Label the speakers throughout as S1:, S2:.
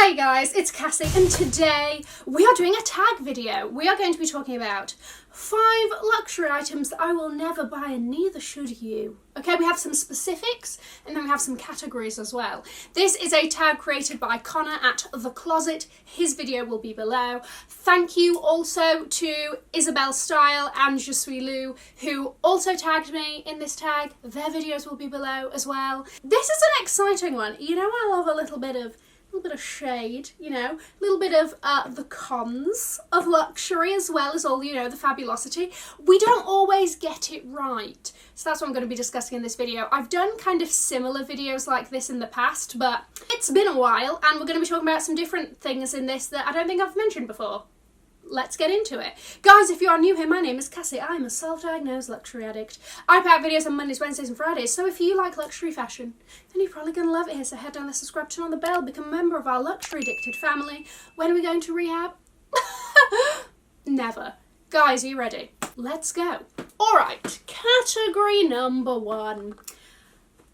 S1: Hey guys, it's Cassie and today we are doing a tag video. We are going to be talking about 5 luxury items that I will never buy and neither should you. Okay, we have some specifics and then we have some categories as well. This is a tag created by Connor at The Closet. His video will be below. Thank you also to Isabel Style and Je Suis Lou who also tagged me in this tag. Their videos will be below as well. This is an exciting one. You know, I love a little bit of shade, you know, a little bit of the cons of luxury as well as all, you know, the fabulosity. We don't always get it right. So that's what I'm going to be discussing in this video. I've done kind of similar videos like this in the past, but it's been a while and we're going to be talking about some different things in this that I don't think I've mentioned before. Let's get into it. Guys, if you are new here, my name is Cassie. I'm a self-diagnosed luxury addict. I put out videos on Mondays, Wednesdays and Fridays, so if you like luxury fashion, then you're probably going to love it here. So head down there, subscribe, turn on the bell, become a member of our luxury addicted family. When are we going to rehab? Never. Guys, are you ready? Let's go. Alright, category number 1.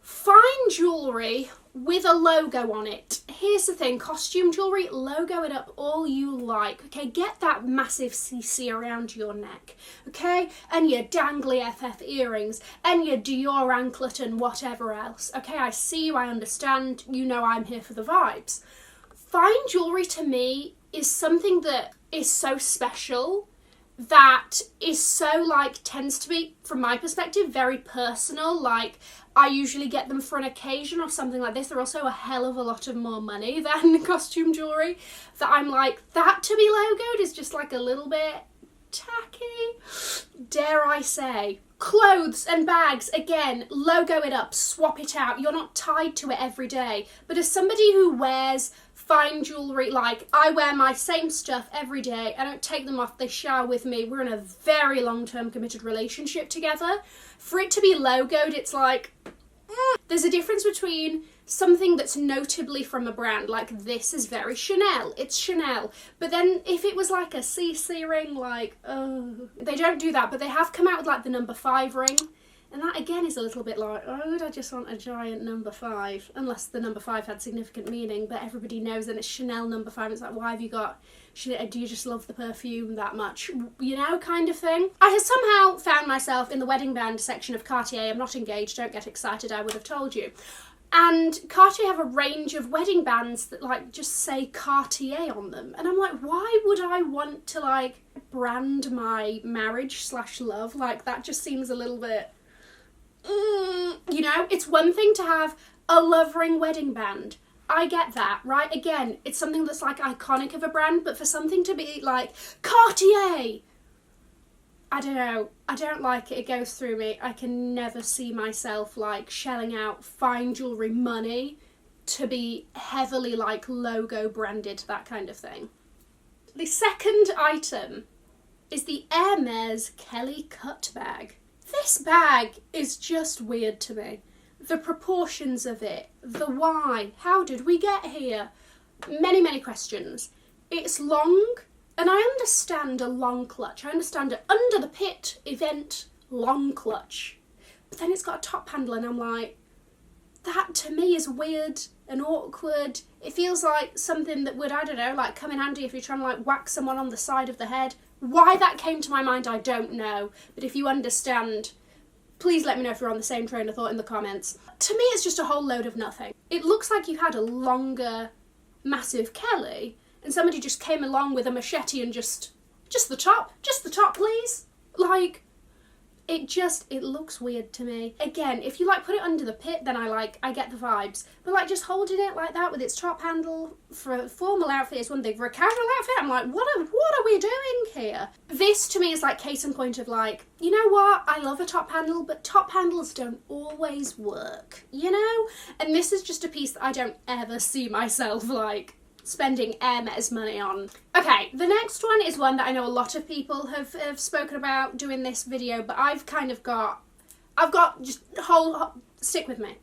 S1: Fine jewellery with a logo on it. Here's the thing, costume jewellery, logo it up all you like, okay? Get that massive CC around your neck, okay? And your dangly FF earrings, and your Dior anklet and whatever else, okay? I see you, I understand, you know I'm here for the vibes. Fine jewellery to me is something that is so special, that is so, like, tends to be, from my perspective, very personal. Like, I usually get them for an occasion or something like this. They're also a hell of a lot of more money than costume jewellery. That I'm like, that to be logoed is just like a little bit tacky, dare I say. Clothes and bags, again, logo it up, swap it out. You're not tied to it every day. But as somebody who wears fine jewellery, like I wear my same stuff every day, I don't take them off, they shower with me, we're in a very long-term committed relationship together. For it to be logoed, it's like, there's a difference between something that's notably from a brand, like this is very Chanel, it's Chanel, but then if it was like a CC ring, like, oh, they don't do that, but they have come out with like the number 5 ring. And that again is a little bit like, oh, I just want a giant number 5. Unless the number 5 had significant meaning, but everybody knows that it's Chanel number 5. It's like, why have you got Chanel? Do you just love the perfume that much? You know, kind of thing. I have somehow found myself in the wedding band section of Cartier. I'm not engaged, don't get excited, I would have told you. And Cartier have a range of wedding bands that like just say Cartier on them. And I'm like, why would I want to like brand my marriage / love? Like that just seems a little bit... you know, it's one thing to have a love ring wedding band. I get that, right? Again, it's something that's like iconic of a brand, but for something to be like Cartier, I don't know. I don't like it. It goes through me. I can never see myself like shelling out fine jewellery money to be heavily like logo branded, that kind of thing. The second item is the Hermes Kelly Cut bag. This bag is just weird to me. The proportions of it, the why, how did we get here? Many questions. It's long, and I understand a long clutch. I understand an under the pit event long clutch. But then it's got a top handle and I'm like, that to me is weird and awkward. It feels like something that would, I don't know, like come in handy if you're trying to like whack someone on the side of the head. Why that came to my mind, I don't know. But if you understand, please let me know if you're on the same train of thought in the comments. To me, it's just a whole load of nothing. It looks like you had a longer, massive Kelly, and somebody just came along with a machete and just the top, please. Like, it looks weird to me. Again, if you like put it under the pit, then I get the vibes. But like just holding it like that with its top handle for a formal outfit is one thing. For a casual outfit, I'm like, what are we doing here? This to me is like case in point of like, you know what? I love a top handle, but top handles don't always work, you know? And this is just a piece that I don't ever see myself like spending Hermes money on. Okay, the next one is one that I know a lot of people have spoken about doing this video, but I've got just stick with me.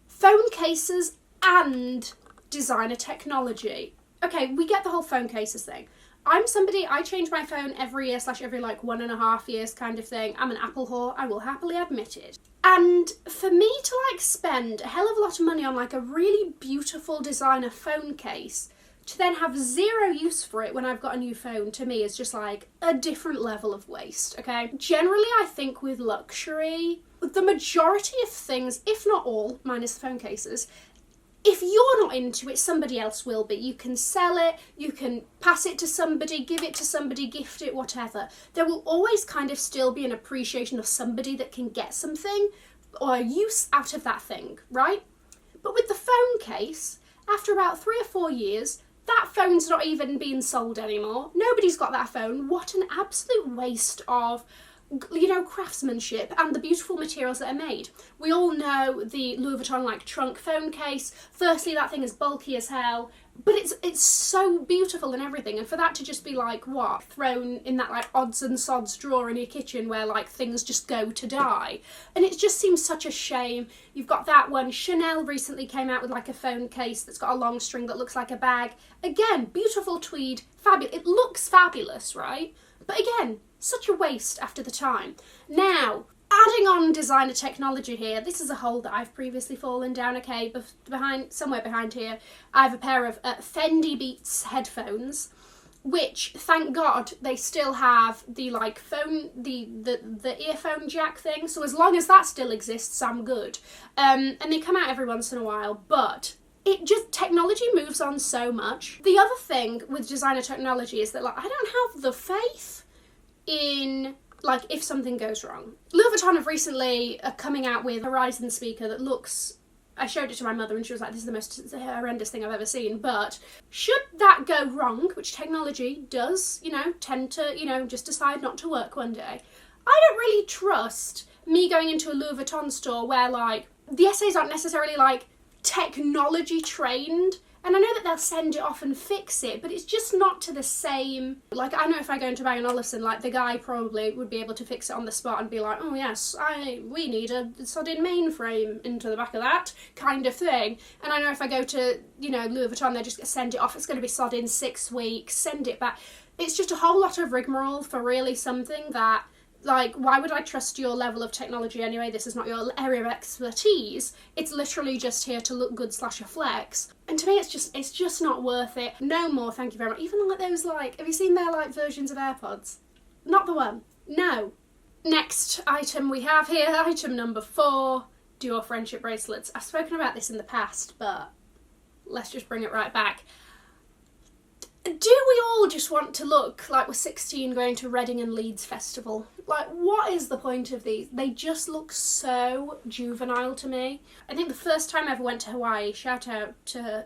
S1: Phone cases and designer technology. Okay, we get the whole phone cases thing. I'm somebody, I change my phone every year / every like 1.5 years kind of thing. I'm an Apple whore, I will happily admit it. And for me to like spend a hell of a lot of money on like a really beautiful designer phone case to then have zero use for it when I've got a new phone, to me is just like a different level of waste, okay? Generally, I think with luxury, the majority of things, if not all, minus the phone cases, if you're not into it, somebody else will be. You can sell it, you can pass it to somebody, give it to somebody, gift it, whatever. There will always kind of still be an appreciation of somebody that can get something or use out of that thing, right? But with the phone case, after about 3 or 4 years, that phone's not even being sold anymore. Nobody's got that phone. What an absolute waste of, you know, craftsmanship and the beautiful materials that are made. We all know the Louis Vuitton like trunk phone case. Firstly, that thing is bulky as hell, but it's so beautiful and everything. And for that to just be like, what, thrown in that like odds and sods drawer in your kitchen where like things just go to die. And it just seems such a shame. You've got that one. Chanel recently came out with like a phone case that's got a long string that looks like a bag. Again, beautiful tweed, fabulous. It looks fabulous, right? But again, such a waste after the time. Now, adding on designer technology here, this is a hole that I've previously fallen down, okay? Somewhere behind here, I have a pair of Fendi Beats headphones, which, thank God, they still have the like phone, the earphone jack thing. So as long as that still exists, I'm good. And they come out every once in a while, but technology moves on so much. The other thing with designer technology is that like I don't have the faith in like if something goes wrong. Louis Vuitton have recently coming out with a Horizon speaker that looks, I showed it to my mother and she was like, this is the most horrendous thing I've ever seen. But should that go wrong, which technology does, you know, tend to, you know, just decide not to work one day, I don't really trust me going into a Louis Vuitton store where like the SAs aren't necessarily like technology trained. And I know that they'll send it off and fix it, but it's just not to the same. Like, I know if I go into Bang & Olufsen, like, the guy probably would be able to fix it on the spot and be like, oh yes, we need a sodding mainframe into the back of that, kind of thing. And I know if I go to, you know, Louis Vuitton, they just send it off, it's going to be sodding 6 weeks, send it back. It's just a whole lot of rigmarole for really something that, like, why would I trust your level of technology anyway? This is not your area of expertise. It's literally just here to look good / a flex. And to me, it's just not worth it. No more, thank you very much. Even like those, like, have you seen their, like, versions of AirPods? Not the one. No. Next item we have here, item number 4, Dior friendship bracelets. I've spoken about this in the past, but let's just bring it right back. Do we all just want to look like we're 16 going to Reading and Leeds Festival? Like, what is the point of these? They just look so juvenile to me. I think the first time I ever went to Hawaii, shout out to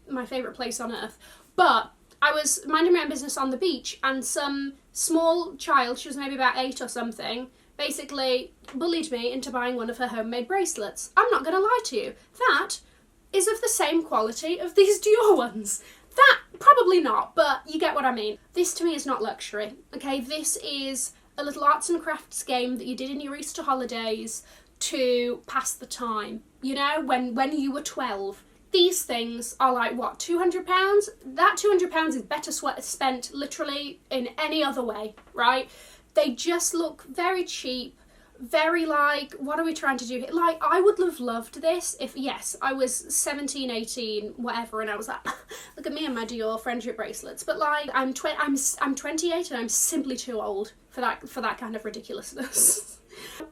S1: my favourite place on earth, but I was minding my own business on the beach and some small child, she was maybe about 8 or something, basically bullied me into buying one of her homemade bracelets. I'm not going to lie to you, that is of the same quality of these Dior ones. That, probably not, but you get what I mean. This to me is not luxury, okay? This is a little arts and crafts game that you did in your Easter holidays to pass the time, you know, when you were 12. These things are like, what, £200? That £200 is better spent literally in any other way, right? They just look very cheap. Very like, what are we trying to do here? Like, I would have loved this if, yes, I was 17, 18, whatever, and I was like, look at me and my Dior friendship bracelets. But like, I'm 28 and I'm simply too old for that kind of ridiculousness.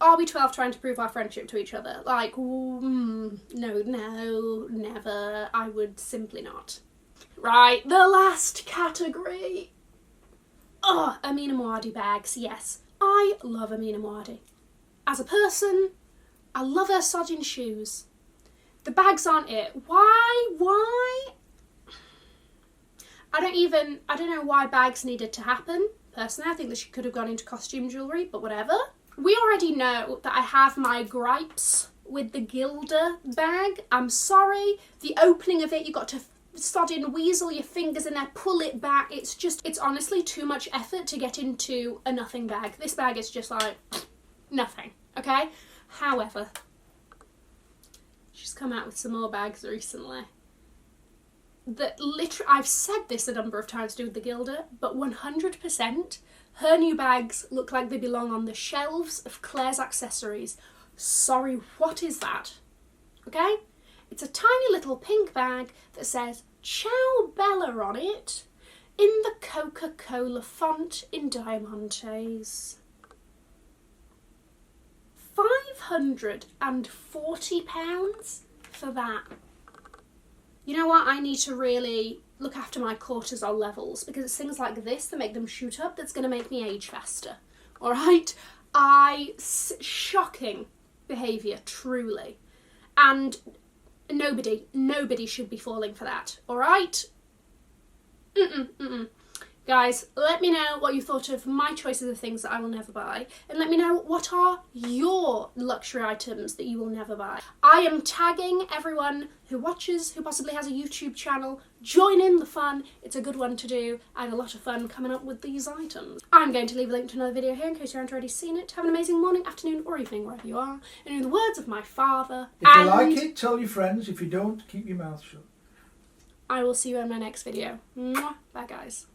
S1: Are we 12 trying to prove our friendship to each other? Like, no, never. I would simply not. Right, the last category. Oh, Amina Muaddi bags, yes. I love Amina Muaddi. As a person, I love her sodding shoes. The bags aren't it. Why? I don't know why bags needed to happen. Personally, I think that she could have gone into costume jewellery, but whatever. We already know that I have my gripes with the Gilda bag. I'm sorry. The opening of it, you got to sodding weasel your fingers in there, pull it back. It's honestly too much effort to get into a nothing bag. This bag is just like nothing, okay? However, she's come out with some more bags recently that literally, I've said this a number of times to do with the Gilda, but 100% her new bags look like they belong on the shelves of Claire's accessories. Sorry, what is that? Okay? It's a tiny little pink bag that says Ciao Bella on it in the Coca-Cola font in Diamantes. £540 for that. You know what? I need to really look after my cortisol levels, because it's things like this that make them shoot up that's going to make me age faster. All right? Shocking behaviour, truly. And nobody should be falling for that. All right? Guys, let me know what you thought of my choices of things that I will never buy, and let me know what are your luxury items that you will never buy. I am tagging everyone who watches, who possibly has a YouTube channel. Join in the fun. It's a good one to do. I had a lot of fun coming up with these items. I'm going to leave a link to another video here in case you haven't already seen it. Have an amazing morning, afternoon or evening wherever you are. And in the words of my father,
S2: if you like it, tell your friends. If you don't, keep your mouth shut.
S1: I will see you in my next video. Mwah. Bye guys.